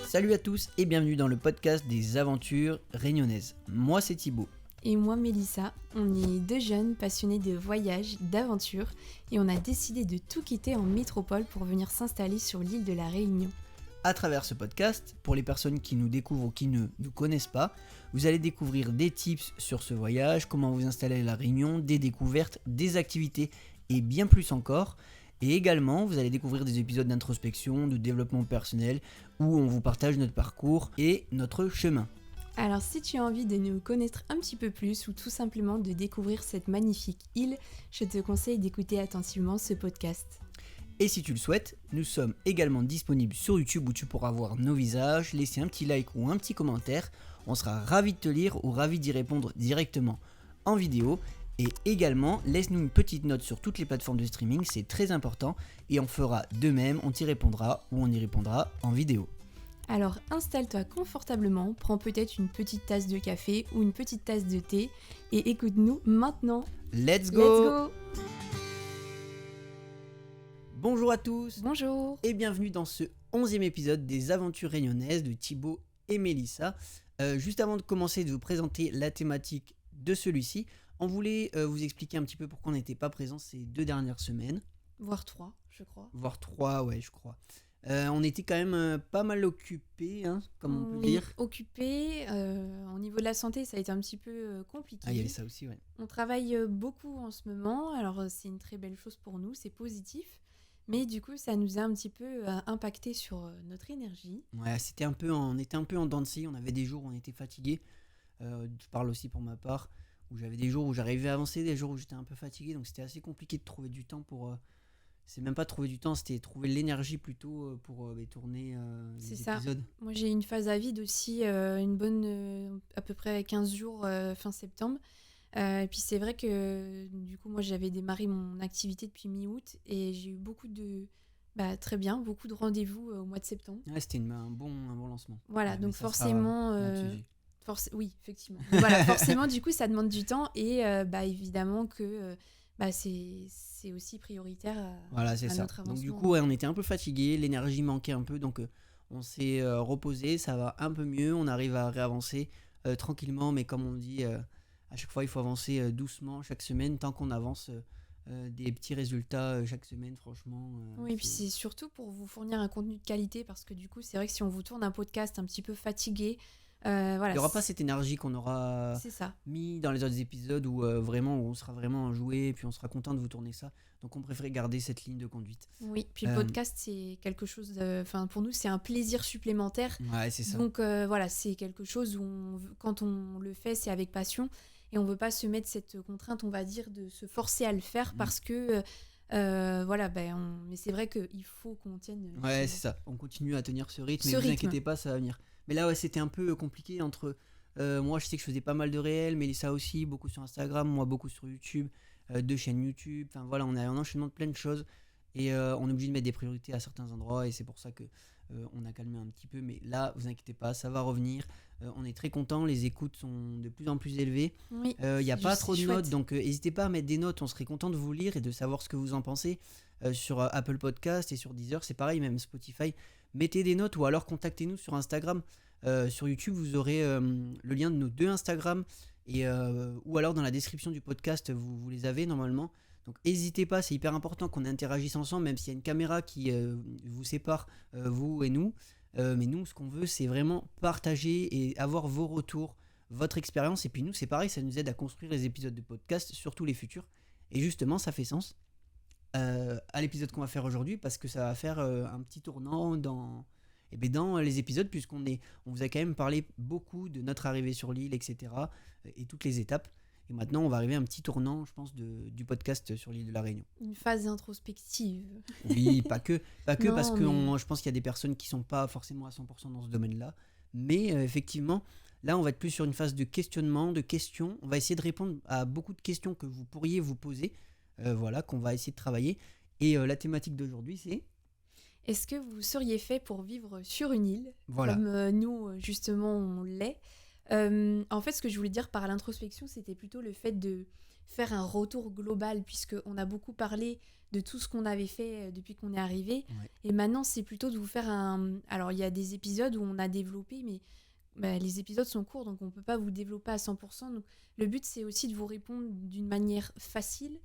Salut à tous et bienvenue dans le podcast des aventures réunionnaises. Moi c'est Thibaut. Et moi Mélissa, on est deux jeunes passionnés de voyage, d'aventure et on a décidé de tout quitter en métropole pour venir s'installer sur l'île de la Réunion. À travers ce podcast, pour les personnes qui nous découvrent ou qui ne nous connaissent pas, vous allez découvrir des tips sur ce voyage, comment vous installer à la Réunion, des découvertes, des activités et bien plus encore. Et également, vous allez découvrir des épisodes d'introspection, de développement personnel, où on vous partage notre parcours et notre chemin. Alors si tu as envie de nous connaître un petit peu plus ou tout simplement de découvrir cette magnifique île, je te conseille d'écouter attentivement ce podcast. Et si tu le souhaites, nous sommes également disponibles sur YouTube où tu pourras voir nos visages, laisser un petit like ou un petit commentaire. On sera ravis de te lire ou ravis d'y répondre directement en vidéo. Et également, laisse-nous une petite note sur toutes les plateformes de streaming, c'est très important. Et on fera de même, on t'y répondra ou on y répondra en vidéo. Alors installe-toi confortablement, prends peut-être une petite tasse de café ou une petite tasse de thé et écoute-nous maintenant. Let's go! Bonjour à tous. Bonjour. Et bienvenue dans ce 11e épisode des aventures réunionnaises de Thibaut et Mélissa. Juste avant de commencer de vous présenter la thématique de celui-ci, on voulait vous expliquer un petit peu pourquoi on n'était pas présent ces 2 dernières semaines. Voire 3, je crois. Voire 3, ouais, je crois. On était quand même pas mal occupés, hein, comme on peut dire. Occupés, au niveau de la santé, ça a été un petit peu compliqué. Ah, il y avait ça aussi, ouais. On travaille beaucoup en ce moment, alors c'est une très belle chose pour nous, c'est positif. Mais du coup, ça nous a un petit peu impacté sur notre énergie. Ouais, on était un peu en dents de scie, on avait des jours où on était fatigués. Je parle aussi pour ma part, où j'avais des jours où j'arrivais à avancer, des jours où j'étais un peu fatigué, donc c'était assez compliqué de trouver du temps pour... c'est même pas trouver du temps, c'était trouver l'énergie plutôt pour tourner les épisodes. Moi j'ai une phase à vide aussi, une bonne à peu près 15 jours fin septembre. Et puis c'est vrai que du coup moi j'avais démarré mon activité depuis mi-août et j'ai eu beaucoup de rendez-vous au mois de septembre. Ouais, c'était un bon lancement. Voilà, ouais, donc forcément oui, effectivement. Voilà, forcément du coup ça demande du temps et évidemment que c'est aussi prioritaire voilà, c'est à ça. notre avancement. Donc du coup, ouais, on était un peu fatigués, l'énergie manquait un peu, donc on s'est reposé, ça va un peu mieux, on arrive à réavancer tranquillement, mais comme on dit, à chaque fois il faut avancer doucement chaque semaine, tant qu'on avance des petits résultats chaque semaine, franchement. Oui, et puis c'est surtout pour vous fournir un contenu de qualité, parce que du coup c'est vrai que si on vous tourne un podcast un petit peu fatigué, voilà, il n'y aura pas cette énergie qu'on aura mis dans les autres épisodes où vraiment où on sera vraiment enjoué et puis on sera content de vous tourner ça. Donc on préfère garder cette ligne de conduite. Oui, puis le podcast c'est quelque chose pour nous c'est un plaisir supplémentaire. Ouais, c'est ça. Donc voilà, c'est quelque chose où quand on le fait c'est avec passion et on veut pas se mettre cette contrainte, on va dire, de se forcer à le faire parce que mais c'est vrai qu'il faut qu'on tienne. Ouais, c'est ça. On continue à tenir ce rythme. Ne vous inquiétez pas, ça va venir. Mais là, ouais, c'était un peu compliqué entre... moi, je sais que je faisais pas mal de réels, Mélissa aussi, beaucoup sur Instagram, moi beaucoup sur YouTube, 2 chaînes YouTube. Enfin voilà, on a un enchaînement de plein de choses. Et on est obligé de mettre des priorités à certains endroits. Et c'est pour ça que on a calmé un petit peu. Mais là, vous inquiétez pas, ça va revenir. On est très contents, les écoutes sont de plus en plus élevées. Oui, il n'y a pas trop de chouette. notes, donc n'hésitez pas à mettre des notes. On serait content de vous lire et de savoir ce que vous en pensez. Sur Apple Podcast et sur Deezer, c'est pareil, même Spotify. Mettez des notes ou alors contactez-nous sur Instagram. Sur YouTube, vous aurez le lien de nos 2 Instagram ou alors dans la description du podcast, vous les avez normalement. Donc n'hésitez pas, c'est hyper important qu'on interagisse ensemble, même s'il y a une caméra qui vous sépare, vous et nous. Mais nous, ce qu'on veut, c'est vraiment partager et avoir vos retours, votre expérience. Et puis nous, c'est pareil, ça nous aide à construire les épisodes de podcast, surtout les futurs. Et justement, ça fait sens à l'épisode qu'on va faire aujourd'hui, parce que ça va faire un petit tournant dans les épisodes, puisqu'on vous a quand même parlé beaucoup de notre arrivée sur l'île, etc. et toutes les étapes. Et maintenant, on va arriver à un petit tournant, je pense, du podcast sur l'île de la Réunion. Une phase introspective. Oui, pas que Non, parce que je pense qu'il y a des personnes qui sont pas forcément à 100% dans ce domaine-là. Mais effectivement, là, on va être plus sur une phase de questionnement, de questions. On va essayer de répondre à beaucoup de questions que vous pourriez vous poser, qu'on va essayer de travailler. Et la thématique d'aujourd'hui, c'est... Est-ce que vous seriez fait pour vivre sur une île, voilà. Comme nous, justement, on l'est. En fait, ce que je voulais dire par l'introspection, c'était plutôt le fait de faire un retour global, puisqu'on a beaucoup parlé de tout ce qu'on avait fait depuis qu'on est arrivé. Ouais. Et maintenant, c'est plutôt de vous faire un... Alors, il y a des épisodes où on a développé, mais les épisodes sont courts, donc on ne peut pas vous développer à 100%. Donc, le but, c'est aussi de vous répondre d'une manière facile,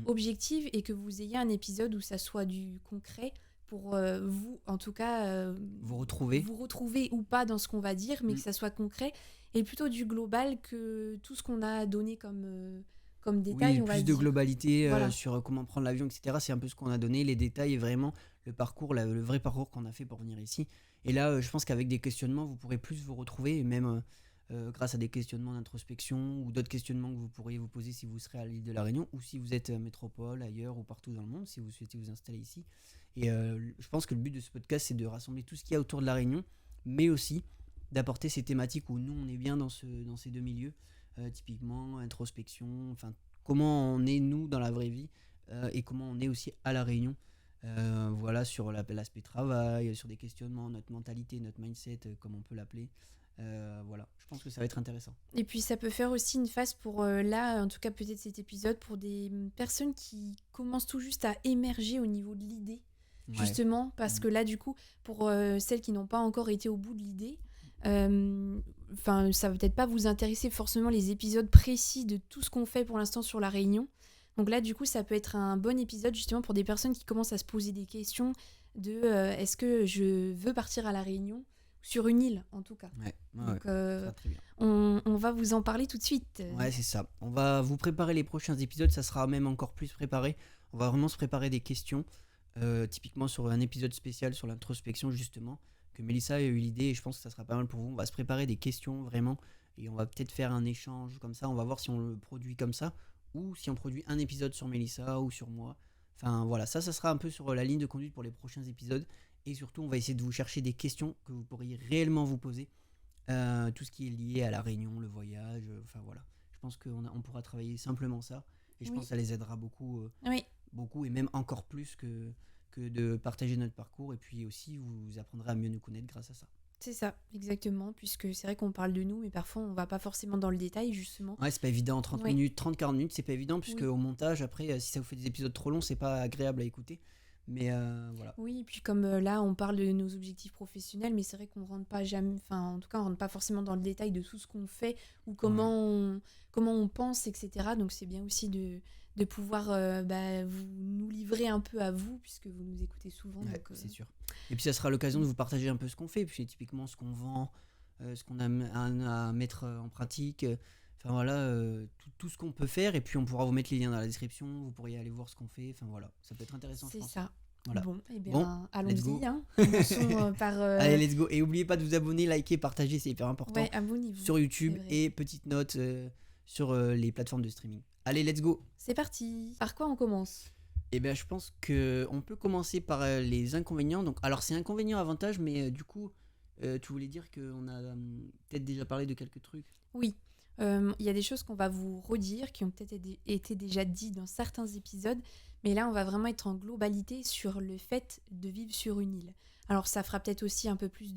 objective, et que vous ayez un épisode où ça soit du concret pour vous, en tout cas, Vous retrouver ou pas dans ce qu'on va dire, mais que ça soit concret, et plutôt du global que tout ce qu'on a donné comme détails, oui, on va plus de dire. globalité Voilà. sur comment prendre l'avion, etc. C'est un peu ce qu'on a donné, les détails et vraiment le parcours, le vrai parcours qu'on a fait pour venir ici. Et là, je pense qu'avec des questionnements, vous pourrez plus vous retrouver, et même grâce à des questionnements d'introspection ou d'autres questionnements que vous pourriez vous poser si vous serez à l'île de la Réunion ou si vous êtes à métropole, ailleurs ou partout dans le monde, si vous souhaitez vous installer ici. Et je pense que le but de ce podcast, c'est de rassembler tout ce qu'il y a autour de la Réunion, mais aussi d'apporter ces thématiques où nous, on est bien dans ces deux milieux. Typiquement introspection, enfin comment on est nous dans la vraie vie et comment on est aussi à la Réunion, voilà, sur l'aspect travail, sur des questionnements, notre mentalité, notre mindset, comme on peut l'appeler, voilà, je pense que ça va être intéressant. Et puis ça peut faire aussi une phase pour là, en tout cas peut-être cet épisode, pour des personnes qui commencent tout juste à émerger au niveau de l'idée, justement, parce que là du coup, pour celles qui n'ont pas encore été au bout de l'idée, ça va peut-être pas vous intéresser forcément les épisodes précis de tout ce qu'on fait pour l'instant sur la Réunion. Donc là du coup ça peut être un bon épisode justement pour des personnes qui commencent à se poser des questions de est-ce que je veux partir à la Réunion, sur une île en tout cas. Donc très bien. on va vous en parler tout de suite. Ouais, c'est ça, on va vous préparer les prochains épisodes, ça sera même encore plus préparé, on va vraiment se préparer des questions, typiquement sur un épisode spécial sur l'introspection justement, que Mélissa a eu l'idée et je pense que ça sera pas mal pour vous. On va se préparer des questions vraiment et on va peut-être faire un échange comme ça, on va voir si on le produit comme ça ou si on produit un épisode sur Mélissa ou sur moi. Enfin voilà, ça sera un peu sur la ligne de conduite pour les prochains épisodes et surtout on va essayer de vous chercher des questions que vous pourriez réellement vous poser, tout ce qui est lié à la Réunion, le voyage, enfin voilà. Je pense qu'on pourra travailler simplement ça et je pense que ça les aidera beaucoup, beaucoup et même encore plus que de partager notre parcours et puis aussi vous apprendrez à mieux nous connaître grâce à ça. C'est ça, exactement, puisque c'est vrai qu'on parle de nous, mais parfois on va pas forcément dans le détail justement. Ouais, c'est pas évident, 30 minutes, 30-40 minutes, c'est pas évident puisque au montage, après, si ça vous fait des épisodes trop longs, c'est pas agréable à écouter. Mais voilà. Oui, et puis comme là on parle de nos objectifs professionnels, mais c'est vrai qu'on rentre pas jamais, enfin en tout cas on rentre pas forcément dans le détail de tout ce qu'on fait ou comment on pense, etc. Donc c'est bien aussi de pouvoir nous livrer un peu à vous puisque vous nous écoutez souvent. Ouais, donc, c'est sûr. Et puis ça sera l'occasion de vous partager un peu ce qu'on fait, puis typiquement ce qu'on vend, ce qu'on a à mettre en pratique. Enfin voilà, tout ce qu'on peut faire et puis on pourra vous mettre les liens dans la description, vous pourriez aller voir ce qu'on fait. Enfin voilà, ça peut être intéressant. C'est je pense. ça. Voilà. Bon, et bien let's go. allons-y. Commençons par. Allez, let's go. Et n'oubliez pas de vous abonner, liker, partager, c'est hyper important. Ouais, abonnez-vous. Sur YouTube et petite note sur les plateformes de streaming. Allez, let's go. C'est parti. Par quoi on commence ? Eh bien, je pense qu'on peut commencer par les inconvénients. Donc, alors, c'est inconvénient, avantage, mais du coup, tu voulais dire qu'on a peut-être déjà parlé de quelques trucs. Oui. Il y a des choses qu'on va vous redire, qui ont peut-être été déjà dites dans certains épisodes, mais là, on va vraiment être en globalité sur le fait de vivre sur une île. Alors, ça fera peut-être aussi un peu plus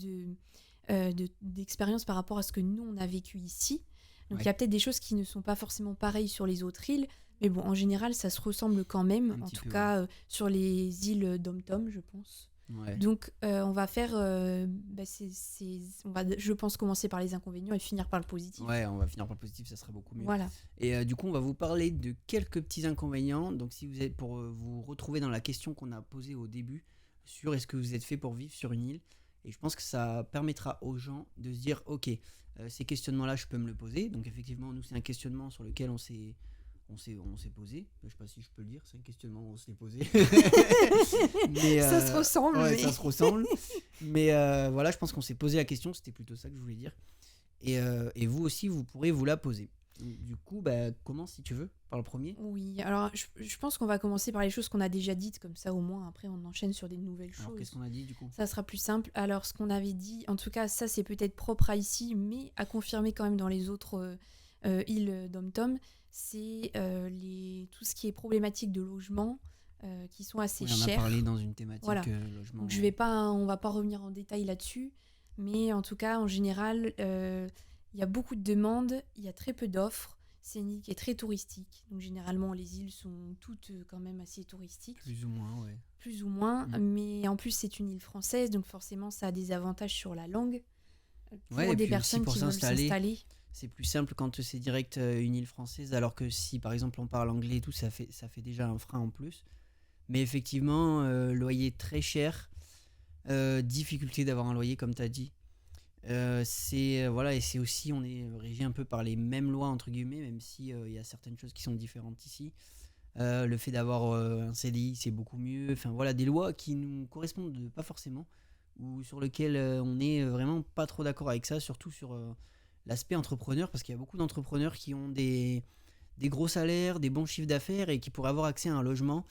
d'expérience par rapport à ce que nous, on a vécu ici. Donc, il y a peut-être des choses qui ne sont pas forcément pareilles sur les autres îles, mais bon, en général, ça se ressemble quand même, en tout cas sur les îles Dom-Tom, je pense. Ouais. Donc, on va faire, on va, je pense, commencer par les inconvénients et finir par le positif. Ouais, on va finir par le positif, ça sera beaucoup mieux. Voilà. Et du coup, on va vous parler de quelques petits inconvénients. Donc, si vous êtes pour vous retrouver dans la question qu'on a posée au début sur est-ce que vous êtes fait pour vivre sur une île. Et je pense que ça permettra aux gens de se dire, ok, ces questionnements-là, je peux me le poser. Donc, effectivement, nous, c'est un questionnement sur lequel on s'est posé. Je sais pas si je peux le dire, c'est un questionnement où on s'est posé. Mais, ça se ressemble. Ouais, ça se ressemble. Mais voilà, je pense qu'on s'est posé la question, c'était plutôt ça que je voulais dire. Et vous aussi, vous pourrez vous la poser. Du coup, commence si tu veux, par le premier. Oui, alors je pense qu'on va commencer par les choses qu'on a déjà dites, comme ça au moins après on enchaîne sur des nouvelles choses. Alors qu'est-ce qu'on a dit du coup ? Ça sera plus simple. Alors ce qu'on avait dit, en tout cas ça c'est peut-être propre à ici, mais à confirmer quand même dans les autres îles Dom-Tom, c'est tout ce qui est problématique de logement qui sont assez chers. On a parlé dans une thématique logement. Donc on va pas revenir en détail là-dessus, mais en tout cas en général il y a beaucoup de demandes, il y a très peu d'offres. C'est une île qui est très touristique. Donc généralement, les îles sont toutes quand même assez touristiques. Plus ou moins, ouais. Plus ou moins. Mais en plus, c'est une île française. Donc forcément, ça a des avantages sur la langue. Pour Ouais, et des puis aussi personnes pour qui veulent s'installer, s'installer. c'est plus simple quand c'est direct une île française, alors que si par exemple on parle anglais et tout, ça fait déjà un frein en plus. Mais effectivement, loyer très cher, difficulté d'avoir un loyer comme tu as dit. Voilà, et c'est aussi, on est régi un peu par les mêmes lois entre guillemets, même si il y a certaines choses qui sont différentes ici. Le fait d'avoir un CDI, c'est beaucoup mieux. Enfin voilà, des lois qui nous correspondent pas forcément, ou sur lesquelles on est vraiment pas trop d'accord avec ça, surtout sur l'aspect entrepreneur, parce qu'il y a beaucoup d'entrepreneurs qui ont des gros salaires, des bons chiffres d'affaires et qui pourraient avoir accès à un logement.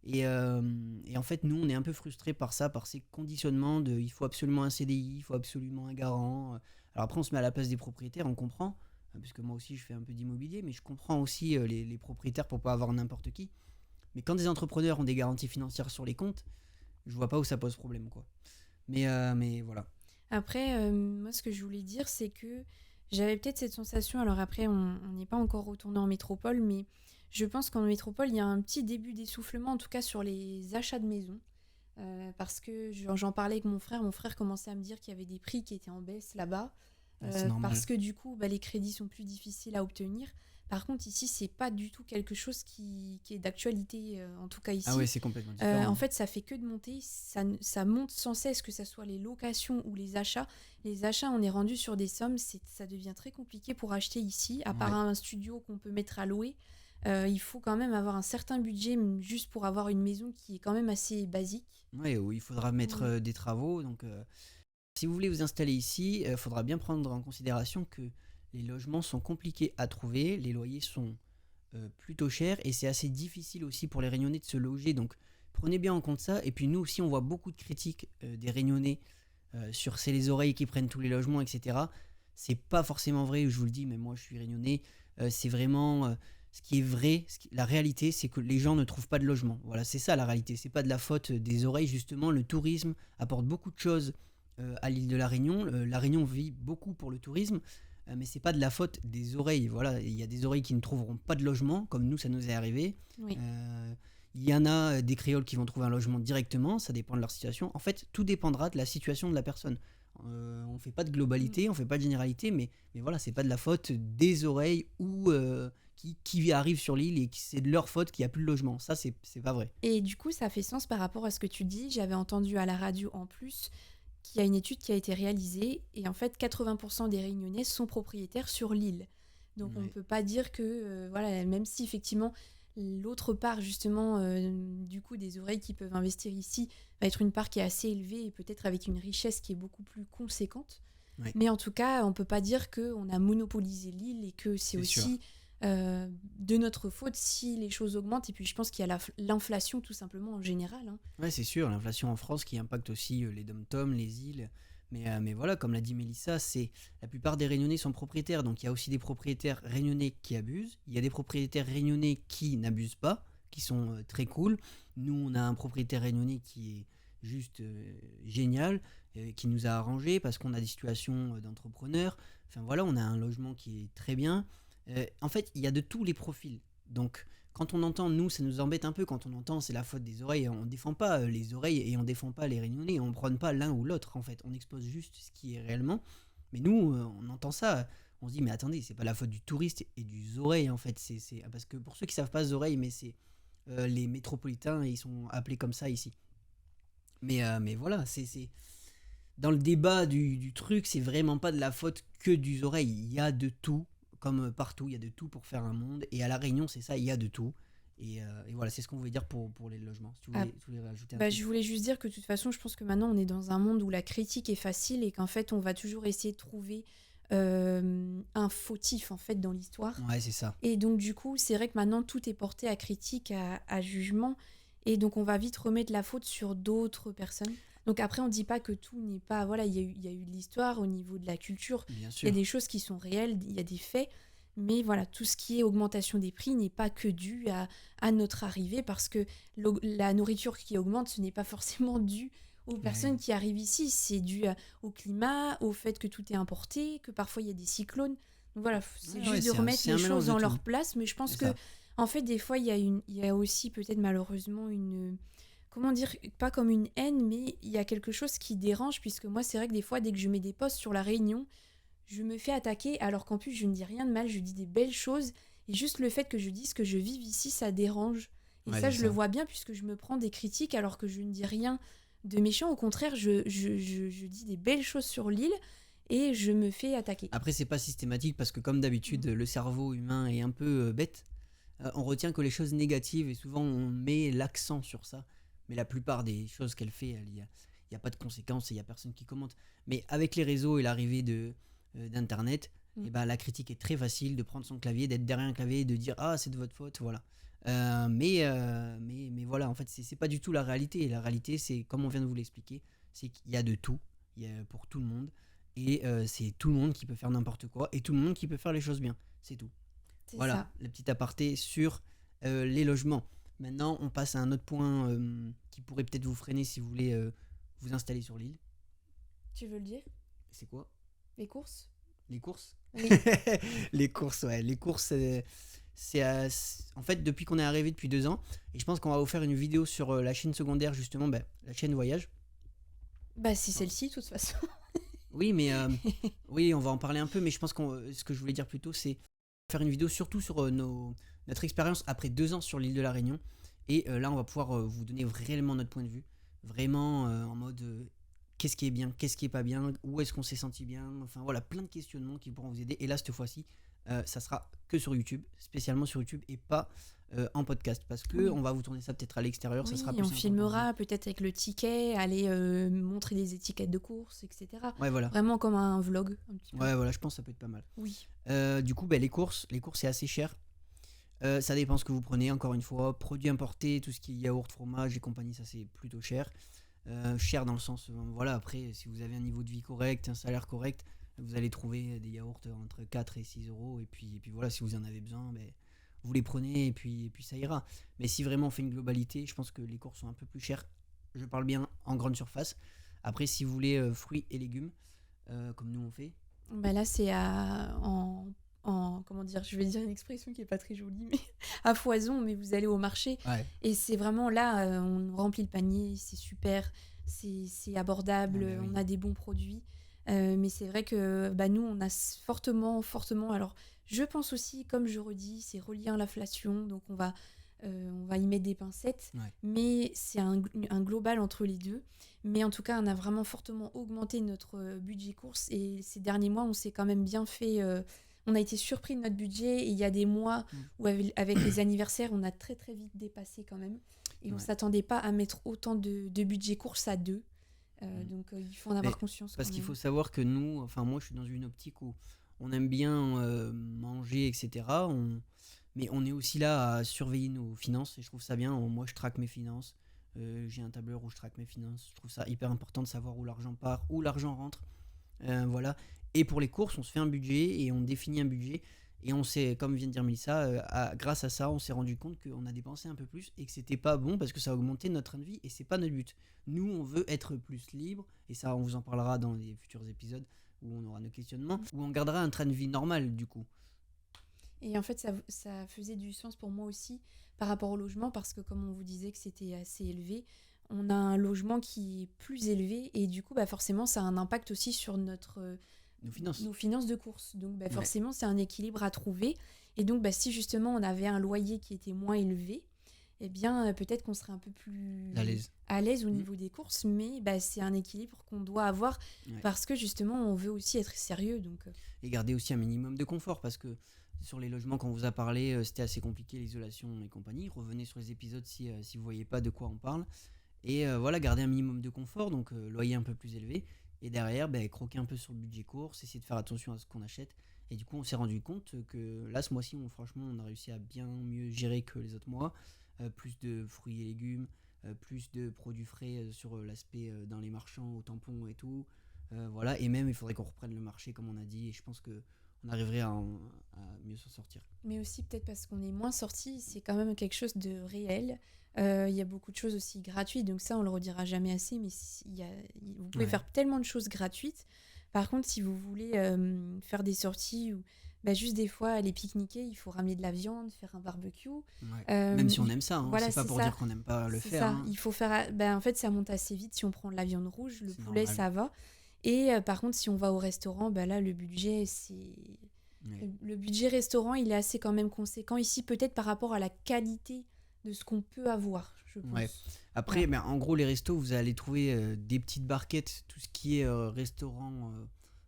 Et en fait, nous, on est un peu frustrés par ça, par ces conditionnements de il faut absolument un CDI, il faut absolument un garant. Alors après, on se met à la place des propriétaires, on comprend, parce que moi aussi, je fais un peu d'immobilier, mais je comprends aussi les propriétaires pour pas avoir n'importe qui. Mais quand des entrepreneurs ont des garanties financières sur les comptes, je vois pas où ça pose problème, quoi. Mais voilà. Après, moi, ce que je voulais dire, c'est que j'avais peut-être cette sensation. Alors après, on n'est pas encore retourné en métropole, mais je pense qu'en métropole, il y a un petit début d'essoufflement, en tout cas sur les achats de maisons. Parce que j'en parlais avec mon frère. Mon frère commençait à me dire qu'il y avait des prix qui étaient en baisse là-bas. C'est normal. Parce que du coup, les crédits sont plus difficiles à obtenir. Par contre, ici, c'est pas du tout quelque chose qui est d'actualité, en tout cas ici. Ah ouais, c'est complètement différent. En fait, ça fait que de monter. Ça monte sans cesse, que ce soit les locations ou les achats. Les achats, on est rendu sur des sommes, ça devient très compliqué pour acheter ici. À part Ouais. un studio qu'on peut mettre à louer, il faut quand même avoir un certain budget juste pour avoir une maison qui est quand même assez basique. Ouais, où il faudra mettre Oui. des travaux. Donc, si vous voulez vous installer ici, il faudra bien prendre en considération que les logements sont compliqués à trouver, les loyers sont plutôt chers et c'est assez difficile aussi pour les Réunionnais de se loger. Donc, prenez bien en compte ça. Et puis, nous aussi, on voit beaucoup de critiques des Réunionnais sur c'est les oreilles qui prennent tous les logements, etc. C'est pas forcément vrai, je vous le dis, mais moi je suis Réunionnais. C'est vraiment ce qui est vrai, la réalité, c'est que les gens ne trouvent pas de logement. Voilà, c'est ça la réalité. C'est pas de la faute des oreilles, justement. Le tourisme apporte beaucoup de choses à l'île de la Réunion. La Réunion vit beaucoup pour le tourisme, mais c'est pas de la faute des oreilles. Voilà, il y a des oreilles qui ne trouveront pas de logement, comme nous, ça nous est arrivé. Oui. Il y en a des créoles qui vont trouver un logement directement, ça dépend de leur situation. En fait, tout dépendra de la situation de la personne. On fait pas de globalité, on fait pas de généralité, mais voilà, c'est pas de la faute des oreilles ou qui arrivent sur l'île et c'est de leur faute qu'il n'y a plus de logement. Ça, c'est pas vrai. Et du coup, ça fait sens par rapport à ce que tu dis. J'avais entendu à la radio en plus qu'il y a une étude qui a été réalisée et en fait 80% des Réunionnais sont propriétaires sur l'île. Donc on ne Ouais. peut pas dire que, voilà, même si effectivement l'autre part justement du coup des oreilles qui peuvent investir ici va être une part qui est assez élevée et peut-être avec une richesse qui est beaucoup plus conséquente. Ouais. Mais en tout cas, on peut pas dire qu'on a monopolisé l'île et que c'est C'est sûr. aussi de notre faute si les choses augmentent. Et puis je pense qu'il y a l'inflation tout simplement en général. Hein. Ouais, c'est sûr, l'inflation en France qui impacte aussi les dom-toms, les îles. Mais voilà, comme l'a dit Mélissa, la plupart des Réunionnais sont propriétaires. Donc il y a aussi des propriétaires réunionnais qui abusent. Il y a des propriétaires réunionnais qui n'abusent pas, qui sont très cool. Nous, on a un propriétaire réunionnais qui est juste génial, qui nous a arrangé parce qu'on a des situations d'entrepreneurs. Enfin voilà, on a un logement qui est très bien. En fait, il y a de tous les profils. Donc, quand on entend, nous, ça nous embête un peu quand on entend c'est la faute des oreilles. On ne défend pas les oreilles et on ne défend pas les Réunionnais. On ne prône pas l'un ou l'autre, en fait. On expose juste ce qui est réellement. Mais nous, on entend ça. On se dit, mais attendez, c'est pas la faute du touriste et du oreille, en fait. Parce que pour ceux qui savent pas oreilles, mais c'est les métropolitains, ils sont appelés comme ça ici. Mais voilà, dans le débat du truc, c'est vraiment pas de la faute que du oreilles. Il y a de tout, comme partout, il y a de tout pour faire un monde. Et à La Réunion, c'est ça, il y a de tout. Et voilà, c'est ce qu'on voulait dire pour les logements. Si tu voulais rajouter un truc. Je voulais juste dire que de toute façon, je pense que maintenant on est dans un monde où la critique est facile et qu'en fait on va toujours essayer de trouver un fautif en fait dans l'histoire. Ouais, c'est ça. Et donc du coup, c'est vrai que maintenant tout est porté à critique, à jugement. Et donc on va vite remettre la faute sur d'autres personnes. Donc après, on ne dit pas que tout n'est pas... Voilà, il y a eu de l'histoire au niveau de la culture. Bien Il y a sûr. des choses qui sont réelles, il y a des faits. Mais voilà, tout ce qui est augmentation des prix n'est pas que dû à notre arrivée parce que la nourriture qui augmente, ce n'est pas forcément dû aux personnes Ouais. qui arrivent ici. C'est dû au climat, au fait que tout est importé, que parfois il y a des cyclones. Donc voilà, c'est Ouais, juste de remettre c'est un les mélange choses de dans tout. leur place, mais je pense C'est que ça. en fait des fois il y a aussi peut-être malheureusement une comment dire, pas comme une haine, mais il y a quelque chose qui dérange puisque moi c'est vrai que des fois dès que je mets des posts sur la Réunion, je me fais attaquer alors qu'en plus je ne dis rien de mal, je dis des belles choses et juste le fait que je dise que je vive ici, ça dérange. Et Ouais, ça c'est je le ça. vois bien puisque je me prends des critiques alors que je ne dis rien de méchant, au contraire, je dis des belles choses sur l'île et je me fais attaquer. Après, c'est pas systématique parce que, comme d'habitude, le cerveau humain est un peu bête. On retient que les choses négatives et souvent on met l'accent sur ça. Mais la plupart des choses qu'elle fait, il y a pas de conséquences et il y a personne qui commente. Mais avec les réseaux et l'arrivée d'Internet, Mm. et ben, la critique est très facile de prendre son clavier, d'être derrière un clavier et de dire ah c'est de votre faute, voilà. Mais voilà, en fait c'est pas du tout la réalité. La réalité c'est comme on vient de vous l'expliquer, c'est qu'il y a de tout, il y a pour tout le monde et c'est tout le monde qui peut faire n'importe quoi et tout le monde qui peut faire les choses bien, c'est tout. C'est Voilà, ça. le petit aparté sur les logements. Maintenant, on passe à un autre point qui pourrait peut-être vous freiner si vous voulez vous installer sur l'île. Tu veux le dire? C'est quoi? Les courses? Les courses. Oui. Les courses, ouais. Les courses, en fait, depuis qu'on est arrivé depuis 2 ans, et je pense qu'on va vous faire une vidéo sur la chaîne secondaire, justement, la chaîne Voyage. Bah, c'est celle-ci, de toute façon. Oui, mais oui, on va en parler un peu, mais je pense que ce que je voulais dire plus tôt, c'est faire une vidéo surtout sur notre expérience après 2 ans sur l'île de la Réunion. Et là, on va pouvoir vous donner réellement notre point de vue, vraiment en mode qu'est-ce qui est bien, qu'est-ce qui est pas bien, où est-ce qu'on s'est senti bien, enfin voilà, plein de questionnements qui pourront vous aider. Et là, cette fois-ci, ça sera que sur YouTube, spécialement sur YouTube et pas en podcast, parce que Oui. on va vous tourner ça peut-être à l'extérieur, ça Oui, sera plus on sympa pour vous. filmera peut-être avec le ticket, aller montrer des étiquettes de courses, etc. Ouais, voilà. Vraiment comme un vlog, un petit peu. Ouais, voilà, je pense que ça peut être pas mal. Oui. Du coup, les courses c'est assez cher. Ça dépend ce que vous prenez, encore une fois. Produits importés, tout ce qui est yaourt, fromage et compagnie, ça c'est plutôt cher. Cher dans le sens, voilà, après, si vous avez un niveau de vie correct, un salaire correct, vous allez trouver des yaourts entre 4 et 6 euros. Et puis voilà, si vous en avez besoin, vous les prenez et puis ça ira. Mais si vraiment on fait une globalité, je pense que les courses sont un peu plus chères. Je parle bien en grande surface. Après, si vous voulez fruits et légumes, comme nous on fait, Bah là, c'est comment dire, je vais dire une expression qui est pas très jolie, mais à foison, mais vous allez au marché ouais. et c'est vraiment là, on remplit le panier, c'est super, c'est abordable, Ah bah oui. on a des bons produits. Mais c'est vrai que bah, nous, on a fortement, fortement. Alors, je pense aussi, comme je redis, c'est relié à l'inflation, donc on va y mettre des pincettes, Ouais. mais c'est un global entre les deux. Mais en tout cas, on a vraiment fortement augmenté notre budget course et ces derniers mois, on s'est quand même bien fait. On a été surpris de notre budget et il y a des mois Mm. où, avec les anniversaires, on a très très vite dépassé quand même. Et on ne Ouais. s'attendait pas à mettre autant de budget course à deux. Donc il faut en Mais avoir conscience parce quand qu'il même. faut savoir que nous, enfin moi je suis dans une optique où on aime bien manger, etc. Mais on est aussi là à surveiller nos finances et je trouve ça bien. Moi je traque mes finances. J'ai un tableur où je traque mes finances. Je trouve ça hyper important de savoir où l'argent part, où l'argent rentre. Voilà. Et pour les courses, on se fait un budget et on définit un budget. Et on s'est, comme vient de dire Melissa, grâce à ça, on s'est rendu compte qu'on a dépensé un peu plus et que c'était pas bon parce que ça a augmenté notre train de vie et c'est pas notre but. Nous, on veut être plus libre et ça, on vous en parlera dans les futurs épisodes où on aura nos questionnements, où on gardera un train de vie normal du coup. Et en fait, ça faisait du sens pour moi aussi par rapport au logement, parce que comme on vous disait que c'était assez élevé, on a un logement qui est plus élevé, et du coup, bah forcément, ça a un impact aussi sur Nos finances. nos finances de course. Donc bah, Ouais. forcément, c'est un équilibre à trouver. Et donc, bah, si justement on avait un loyer qui était moins élevé, eh bien, peut-être qu'on serait un peu plus À l'aise. à l'aise au Mm. niveau des courses, mais bah, c'est un équilibre qu'on doit avoir Ouais. parce que justement, on veut aussi être sérieux. Donc, Et garder aussi un minimum de confort parce que sur les logements qu'on vous a parlé, c'était assez compliqué l'isolation et compagnie. Revenez sur les épisodes si vous voyez pas de quoi on parle. Et voilà, garder un minimum de confort, donc loyer un peu plus élevé. Et derrière, croquer un peu sur le budget course, essayer de faire attention à ce qu'on achète. Et du coup, on s'est rendu compte que là, ce mois-ci, franchement, on a réussi à bien mieux gérer que les autres mois. Plus de fruits et légumes, plus de produits frais sur l'aspect dans les marchands, au tampon et tout. Voilà, et même, il faudrait qu'on reprenne le marché, comme on a dit. Et je pense qu'on arriverait à mieux s'en sortir. mais aussi peut-être parce qu'on est moins sorti, c'est quand même quelque chose de réel. Il y a beaucoup de choses aussi gratuites, donc ça on le redira jamais assez, mais vous pouvez Ouais. faire tellement de choses gratuites. Par contre, si vous voulez faire des sorties ou bah, juste des fois aller pique-niquer, il faut ramener de la viande, faire un barbecue. Ouais. Même Euh, si on il- aime ça, hein, voilà, c'est pas c'est pour ça. dire qu'on n'aime pas le C'est faire, ça. hein, Il faut faire. Bah, en fait, ça monte assez vite si on prend de la viande rouge. Le c'est poulet, normal. ça va. Et par contre, si on va au restaurant, bah là, le budget, c'est. Ouais. Le budget restaurant, il est assez quand même conséquent ici, peut-être par rapport à la qualité de ce qu'on peut avoir, je pense. Ouais. Après, Voilà. ben, en gros, les restos, vous allez trouver des petites barquettes, tout ce qui est restaurant,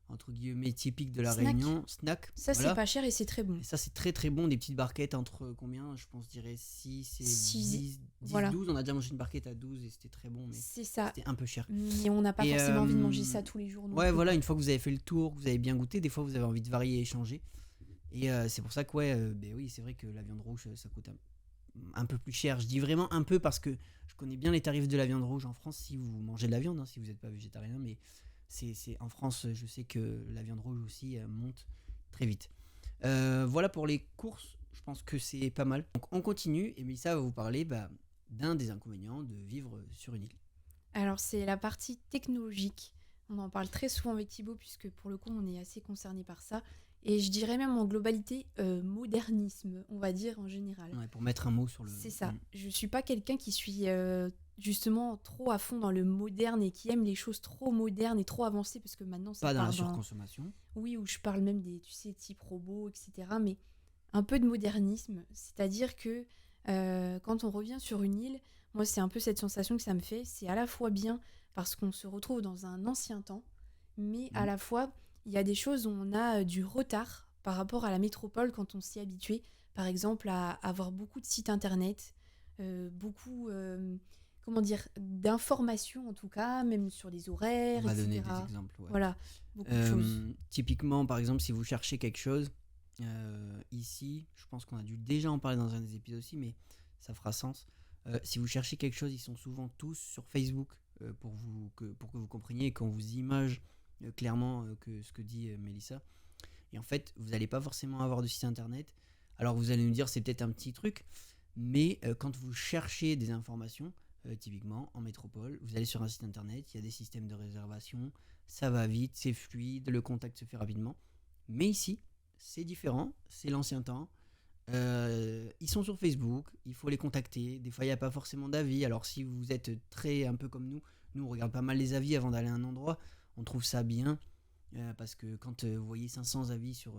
entre guillemets, typique de la Snack. Réunion, snack. Ça, c'est Voilà. pas cher et c'est très bon. Et ça, c'est très très bon, des petites barquettes entre combien? Je pense, je dirais 6 et Six- 10, voilà. 12. On a déjà mangé une barquette à 12 et c'était très bon, mais C'est ça. c'était un peu cher. Mais on n'a pas Et, forcément envie de manger ça tous les jours non Ouais, plus, voilà, quoi. une fois que vous avez fait le tour, que vous avez bien goûté, des fois vous avez envie de varier et échanger. Et c'est pour ça que, ouais, ben oui, c'est vrai que la viande rouge, ça coûte un peu plus cher. Je dis vraiment un peu parce que je connais bien les tarifs de la viande rouge en France si vous mangez de la viande, hein, si vous n'êtes pas végétarien. Mais en France, je sais que la viande rouge aussi monte très vite. Voilà pour les courses, je pense que c'est pas mal. Donc on continue et Mélissa va vous parler d'un des inconvénients de vivre sur une île. Alors, c'est la partie technologique. On en parle très souvent avec Thibaut, puisque pour le coup, on est assez concerné par ça. Et je dirais même en globalité, modernisme, on va dire en général. Ouais, pour mettre un mot sur le... C'est ça. Je suis pas quelqu'un qui suis justement trop à fond dans le moderne et qui aime les choses trop modernes et trop avancées, parce que maintenant, ça Pas dans la part surconsommation. Oui, où je parle même des, tu sais, types robots, etc. Mais un peu de modernisme. C'est-à-dire que quand on revient sur une île, moi, c'est un peu cette sensation que ça me fait. C'est à la fois bien parce qu'on se retrouve dans un ancien temps, mais à Mhm. la fois, il y a des choses où on a du retard par rapport à la métropole quand on s'y est habitué. Par exemple, à avoir beaucoup de sites internet, beaucoup, comment dire, d'informations en tout cas, même sur les On horaires, va donner des etc. exemples. Ouais. Voilà, beaucoup de choses. Typiquement, par exemple, si vous cherchez quelque chose, ici, je pense qu'on a dû déjà en parler dans un des épisodes aussi, mais ça fera sens. Si vous cherchez quelque chose, ils sont souvent tous sur Facebook pour que vous compreniez et qu'on vous image clairement que ce que dit Mélissa. Et en fait, vous n'allez pas forcément avoir de site internet. Alors vous allez nous dire c'est peut-être un petit truc, mais quand vous cherchez des informations, typiquement en métropole, vous allez sur un site internet, il y a des systèmes de réservation, ça va vite, c'est fluide, le contact se fait rapidement. Mais ici, c'est différent, c'est l'ancien temps. Ils sont sur Facebook, il faut les contacter. Des fois, il n'y a pas forcément d'avis. Alors, si vous êtes très un peu comme nous on regarde pas mal les avis avant d'aller à un endroit. On trouve ça bien parce que quand vous voyez 500 avis sur,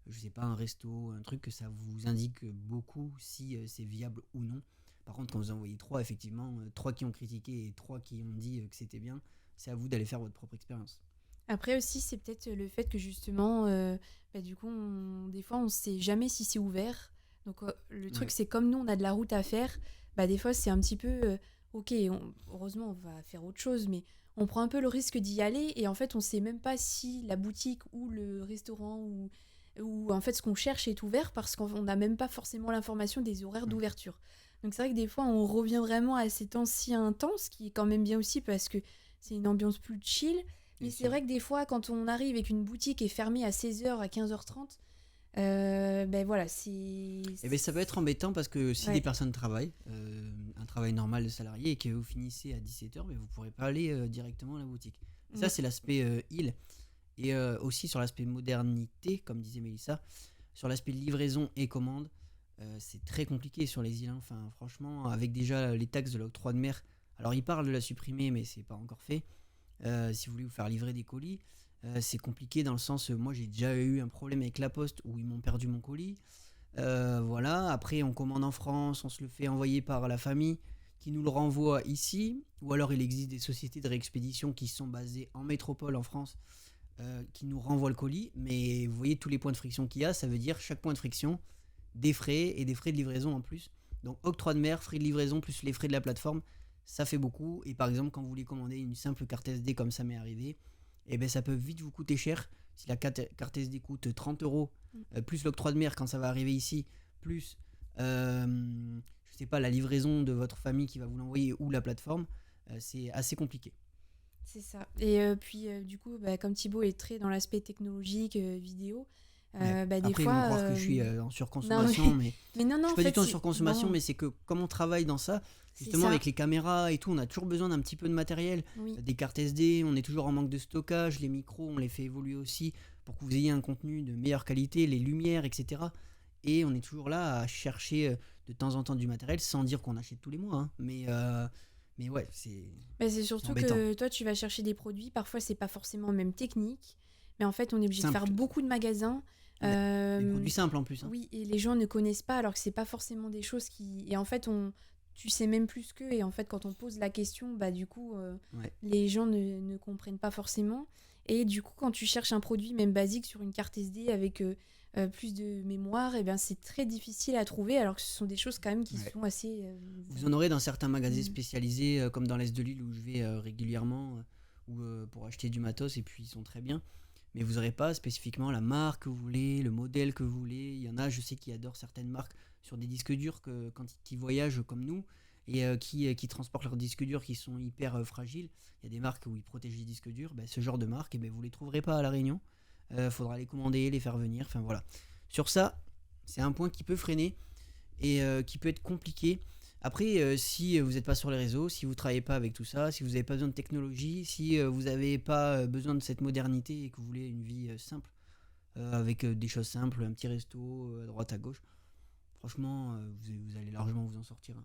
je sais pas, un resto, un truc, que ça vous indique beaucoup si c'est viable ou non. Par contre, quand vous en voyez 3, effectivement, 3 qui ont critiqué et 3 qui ont dit que c'était bien, c'est à vous d'aller faire votre propre expérience. Après aussi, c'est peut-être le fait que justement, bah, du coup, des fois, on ne sait jamais si c'est ouvert. Donc, le truc, Ouais. c'est comme nous, on a de la route à faire, bah, des fois, c'est un petit peu, ok, heureusement, on va faire autre chose, mais on prend un peu le risque d'y aller et en fait, on ne sait même pas si la boutique ou le restaurant ou en fait ce qu'on cherche est ouvert parce qu'on n'a même pas forcément l'information des horaires Ouais. d'ouverture. Donc, c'est vrai que des fois, on revient vraiment à cet ancien temps, ce qui est quand même bien aussi parce que c'est une ambiance plus chill. Mais Bien c'est sûr. vrai que des fois, quand on arrive et qu'une boutique est fermée à 16h, à 15h30, ben voilà, c'est... Eh ben, ça peut être embêtant parce que si Ouais. des personnes travaillent, un travail normal de salarié, et que vous finissez à 17h, vous ne pourrez pas aller directement à la boutique. Et ça, Mm. c'est l'aspect île. Et aussi sur l'aspect modernité, comme disait Mélissa, sur l'aspect livraison et commande, c'est très compliqué sur les îles, hein. Enfin, franchement, avec déjà les taxes de l'octroi de mer, alors ils parlent de la supprimer, mais c'est pas encore fait. Si vous voulez vous faire livrer des colis, c'est compliqué dans le sens, moi j'ai déjà eu un problème avec la poste où ils m'ont perdu mon colis. Voilà, après on commande en France, on se le fait envoyer par la famille qui nous le renvoie ici, ou alors il existe des sociétés de réexpédition qui sont basées en métropole en France, qui nous renvoient le colis, mais vous voyez tous les points de friction qu'il y a, ça veut dire chaque point de friction, des frais et des frais de livraison en plus. Donc octroi de mer, frais de livraison plus les frais de la plateforme, ça fait beaucoup. Et par exemple, quand vous voulez commander une simple carte SD comme ça m'est arrivé, eh ben, ça peut vite vous coûter cher. Si la carte SD coûte 30 euros, plus l'octroi de mer quand ça va arriver ici, plus je sais pas, la livraison de votre famille qui va vous l'envoyer ou la plateforme, c'est assez compliqué. C'est ça. Et puis, du coup, bah, comme Thibaut est très dans l'aspect technologique, vidéo, Ouais. bah, des Après, ils fois... vont croire que je suis en Non, surconsommation, mais mais non, je non, suis en pas du fait, tout en c'est... surconsommation, Non, mais c'est que comme on travaille dans ça, c'est justement ça. avec les caméras et tout, on a toujours besoin d'un petit peu de matériel, Oui. des cartes SD, on est toujours en manque de stockage, les micros, on les fait évoluer aussi pour que vous ayez un contenu de meilleure qualité, les lumières, etc. Et on est toujours là à chercher de temps en temps du matériel, sans dire qu'on achète tous les mois, hein. Mais ouais, C'est c'est surtout embêtant. que toi, tu vas chercher des produits, parfois c'est pas forcément même technique, mais en fait, on est obligé de faire Simple. beaucoup de magasins. Ouais. Des Euh, produits simples en plus, hein. oui, et les gens ne connaissent pas, alors que c'est pas forcément des choses qui. Et en fait, tu sais même plus qu'eux, et en fait, quand on pose la question, bah du coup, Ouais. les gens ne comprennent pas forcément. Et du coup, quand tu cherches un produit, même basique, sur une carte SD avec plus de mémoire, et ben c'est très difficile à trouver, alors que ce sont des choses quand même qui Ouais. sont assez. Vous en aurez dans certains magasins Mm. spécialisés, comme dans l'Est de Lille où je vais régulièrement pour acheter du matos, et puis ils sont très bien. Mais vous n'aurez pas spécifiquement la marque que vous voulez, le modèle que vous voulez. Il y en a, je sais, qui adorent certaines marques sur des disques durs qui voyagent comme nous et qui transportent leurs disques durs qui sont hyper fragiles. Il y a des marques où ils protègent les disques durs. Ben, ce genre de marque, vous ne les trouverez pas à La Réunion. Faudra les commander, les faire venir. Enfin voilà. Sur ça, c'est un point qui peut freiner et qui peut être compliqué. Après, si vous n'êtes pas sur les réseaux, si vous ne travaillez pas avec tout ça, si vous n'avez pas besoin de technologie, si vous n'avez pas besoin de cette modernité et que vous voulez une vie simple, avec des choses simples, un petit resto à droite à gauche, franchement, vous allez largement vous en sortir, hein.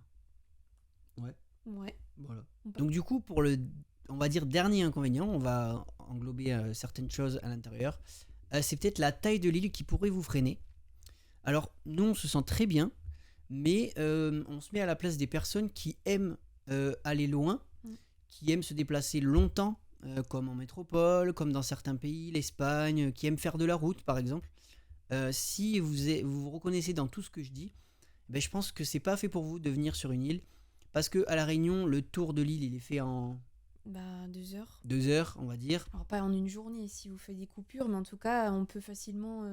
Ouais, Ouais. voilà. Bah, Donc du coup, on va dire, dernier inconvénient, on va englober certaines choses à l'intérieur. C'est peut-être la taille de l'île qui pourrait vous freiner. Alors, nous, on se sent très bien, mais on se met à la place des personnes qui aiment aller loin, mm. qui aiment se déplacer longtemps, comme en métropole, comme dans certains pays, l'Espagne, qui aiment faire de la route, par exemple. Si vous vous reconnaissez dans tout ce que je dis, ben, je pense que c'est pas fait pour vous de venir sur une île, parce que à La Réunion, le tour de l'île, il est fait en 2 heures. 2 heures, on va dire. Alors pas en une journée si vous faites des coupures, mais en tout cas, on peut facilement.